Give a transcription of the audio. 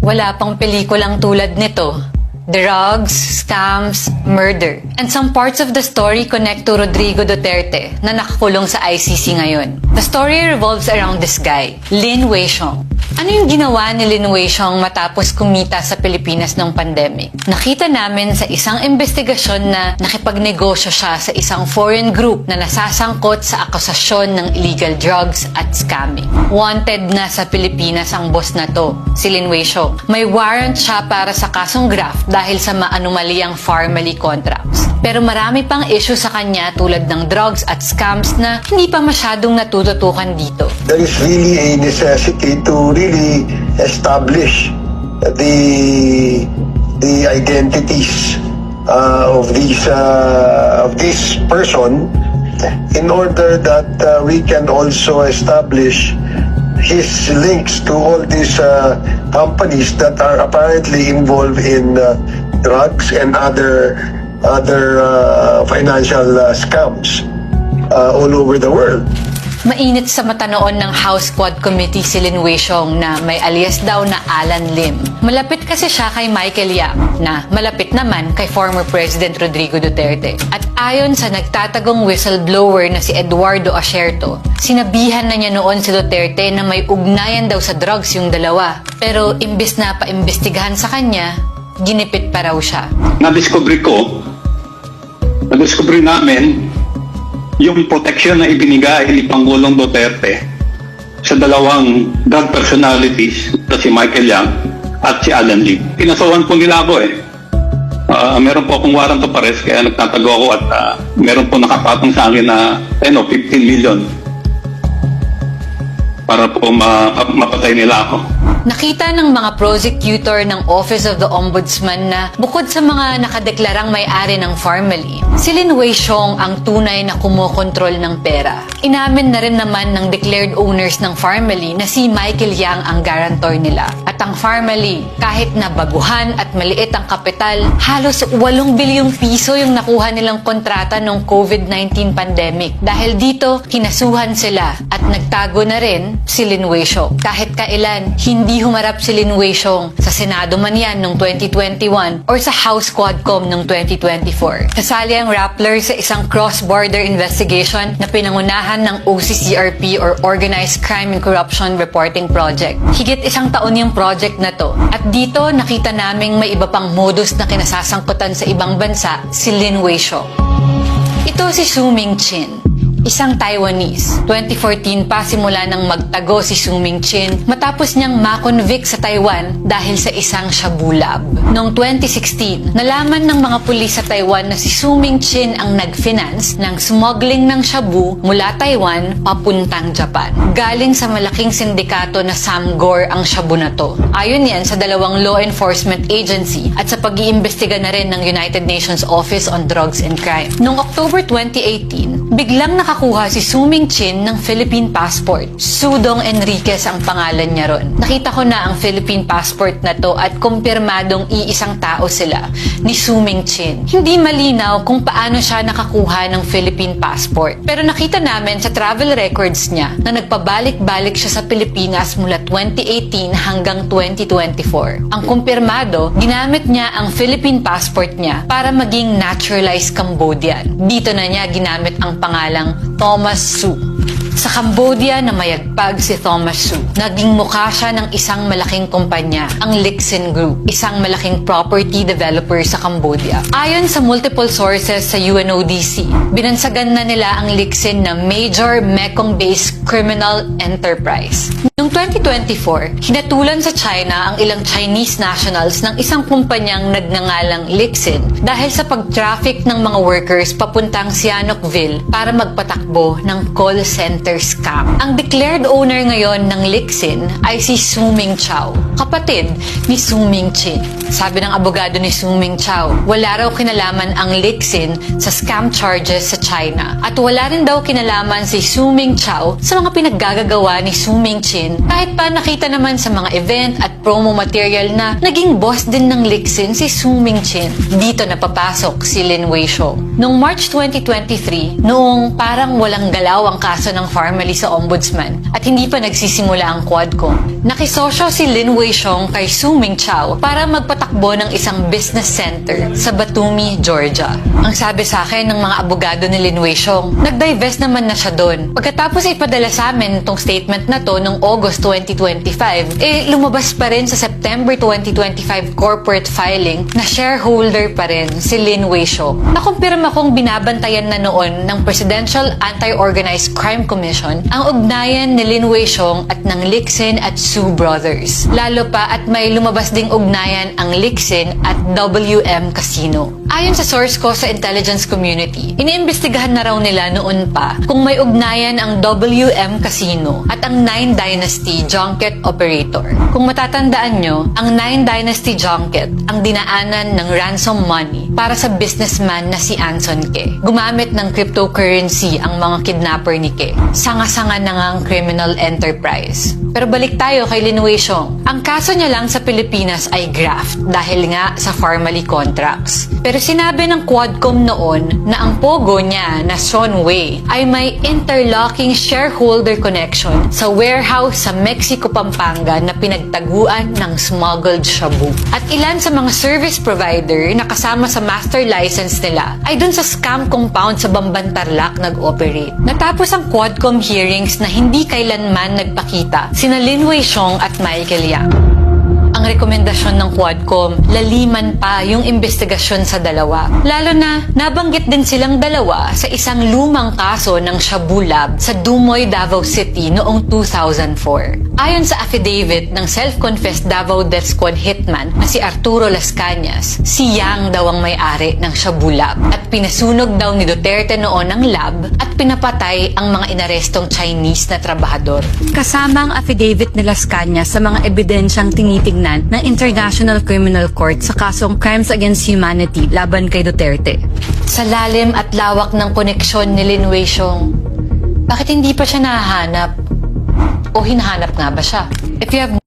Wala pang pelikulang tulad nito. Drugs, scams, murder. And some parts of the story connect to Rodrigo Duterte na nakakulong sa ICC ngayon. The story revolves around this guy, Lin Weixiong. Ano yung ginawa ni Lin Weixiong matapos kumita sa Pilipinas ng pandemic? Nakita namin sa isang investigasyon na nakipagnegosyo siya sa isang foreign group na nasasangkot sa akusasyon ng illegal drugs at scamming. Wanted na sa Pilipinas ang boss na to, si Lin Weixiong. May warrant siya para sa kasong graft dahil sa maanumaliyang Farmally contracts. Pero marami pang issue sa kanya tulad ng drugs at scams na hindi pa masyadong natututukan dito. There is really a necessity to really establish the identities of this person in order that we can also establish his links to all these companies that are apparently involved in drugs and other financial scams all over the world. Mainit sa mata noon ng House Quad Committee si Lin Weixiong na may alias daw na Alan Lim. Malapit kasi siya kay Michael Yap na malapit naman kay former President Rodrigo Duterte. At ayon sa nagtatagong whistleblower na si Eduardo Asierto, sinabihan na niya noon si Duterte na may ugnayan daw sa drugs yung dalawa. Pero imbis na paimbestigahan sa kanya, ginipit pa raw siya. Nadiscovery namin yung protection na ibinigay ni Pangulong Duterte sa dalawang drug personalities na si Michael Yang at si Alan Lim. Pinasawan po nila ako meron po akong warrant of arrest kaya nagtatago ako at meron po nakapatong sa akin na 10 o 15 million para po mapatay nila ako. Nakita ng mga prosecutor ng Office of the Ombudsman na bukod sa mga nakadeklarang may-ari ng Farmally, si Lin Weixiong ang tunay na kumokontrol ng pera. Inamin na rin naman ng declared owners ng Farmally na si Michael Yang ang guarantor nila. At ang Farmally, kahit na baguhan at maliit ang kapital, halos 8 bilyong piso yung nakuha nilang kontrata noong COVID-19 pandemic. Dahil dito, kinasuhan sila at nagtago na rin si Lin Weixiong. Kahit kailan, hindi humarap si Lin Weixiong sa Senado man yan noong 2021 or sa House Quadcom noong 2024. Kasali ang Rappler sa isang cross-border investigation na pinangunahan ng OCCRP or Organized Crime and Corruption Reporting Project. Higit 1 taon yung project na to. At dito, nakita naming may iba pang modus na kinasasangkutan sa ibang bansa si Lin Weixiong. Ito si Su Mingchin, isang Taiwanese. 2014 pa simula nang magtago si Su Mingchin matapos niyang makonvict sa Taiwan dahil sa isang shabu lab. Noong 2016, nalaman ng mga pulis sa Taiwan na si Su Mingchin ang nag-finance ng smuggling ng shabu mula Taiwan papuntang Japan. Galing sa malaking sindikato na Samgor ang shabu na to. Ayon yan sa dalawang law enforcement agency at sa pag-iimbestiga na rin ng United Nations Office on Drugs and Crime. Noong October 2018, biglang nakakuha si Su Mingchin ng Philippine passport. Sudong Enriquez ang pangalan niya ron. Nakita ko na ang Philippine passport na to at kumpirmadong iisang tao sila, ni Su Mingchin. Hindi malinaw kung paano siya nakakuha ng Philippine passport. Pero nakita namin sa travel records niya na nagpabalik-balik siya sa Pilipinas mula 2018 hanggang 2024. Ang kumpirmado, ginamit niya ang Philippine passport niya para maging naturalized Cambodian. Dito na niya ginamit ang pangalang Thomas Su. Sa Cambodia na mayagpag si Thomas Su, naging mukha siya ng isang malaking kumpanya, ang Lixin Group, isang malaking property developer sa Cambodia. Ayon sa multiple sources sa UNODC, binansagan na nila ang Lixin na major Mekong-based criminal enterprise. Noong 2024, hinatulan sa China ang ilang Chinese nationals ng isang kumpanyang nagngangalang Lixin dahil sa pag-traffic ng mga workers papuntang Sihanoukville para magpatakbo ng call center scam. Ang declared owner ngayon ng Lixin ay si Su Mingchao, kapatid ni Su Mingchin. Sabi ng abogado ni Su Mingchao, wala raw kinalaman ang Lixin sa scam charges sa China. At wala rin daw kinalaman si Su Ming Chao sa mga pinaggagawa ni Su Ming Chin, kahit pa nakita naman sa mga event at promo material na naging boss din ng Lixin si Su Ming Chin. Dito napapasok si Lin Weishong. Noong March 2023, noong parang walang galaw ang kaso ng Farmally sa Ombudsman at hindi pa nagsisimula ang Quadcom, nakisosyo si Lin Weishong kay Su Ming Chao para magpatakbo ng isang business center sa Batumi, Georgia. Ang sabi sa akin ng mga abogado ni Lin Weishong, nag-divest naman na siya doon. Pagkatapos ipadala sa amin itong statement na to noong August 2025, lumabas pa rin sa September 2025 corporate filing na shareholder pa rin si Lin Weishong. Nakumpirma kong binabantayan na noon ng Presidential Anti-Organized Crime Commission ang ugnayan ni Lin Weishong at ng Lixin at Su Brothers. Lalo pa at may lumabas ding ugnayan ang Lixin at WM Casino. Ayon sa source ko sa intelligence community, iniimbestigahan na raw nila noon pa kung may ugnayan ang WM Casino at ang Nine Dynasty Junket Operator. Kung matatandaan nyo, ang Nine Dynasty Junket ang dinaanan ng ransom money para sa businessman na si Anson Ke. Gumamit ng cryptocurrency ang mga kidnapper ni Ke. Sanga-sanga na ngang criminal enterprise. Pero balik tayo kay Lin Weishong. Ang kaso niya lang sa Pilipinas ay graft dahil nga sa Farmally contracts. Pero sinabi ng Quadcom noon na ang pogo niya na Sean Wei ay may interlocking shareholder connection sa warehouse sa Mexico, Pampanga na pinagtaguan ng smuggled shabu. At ilan sa mga service provider na kasama sa master license nila ay dun sa scam compound sa Bamban Tarlac nag-operate. Natapos ang Quadcom hearings na hindi kailanman nagpakita sina Lin Weishong at Michael Yang. Ang rekomendasyon ng Quadcom, laliman pa yung investigasyon sa dalawa. Lalo na, nabanggit din silang dalawa sa isang lumang kaso ng Shabu Lab sa Dumoy, Davao City noong 2004. Ayon sa affidavit ng self-confessed Davao Death Squad hitman na si Arturo Las Cañas, si Yang daw ang may-ari ng Shabu Lab at pinasunog daw ni Duterte noon ang lab at pinapatay ang mga inarestong Chinese na trabahador. Kasama ang affidavit ni Las Cañas sa mga ebidensyang tinitignan ng International Criminal Court sa kasong Crimes Against Humanity laban kay Duterte. Sa lalim at lawak ng koneksyon ni Lin Weishong, bakit hindi pa siya nahahanap? O hinahanap nga ba siya? If you have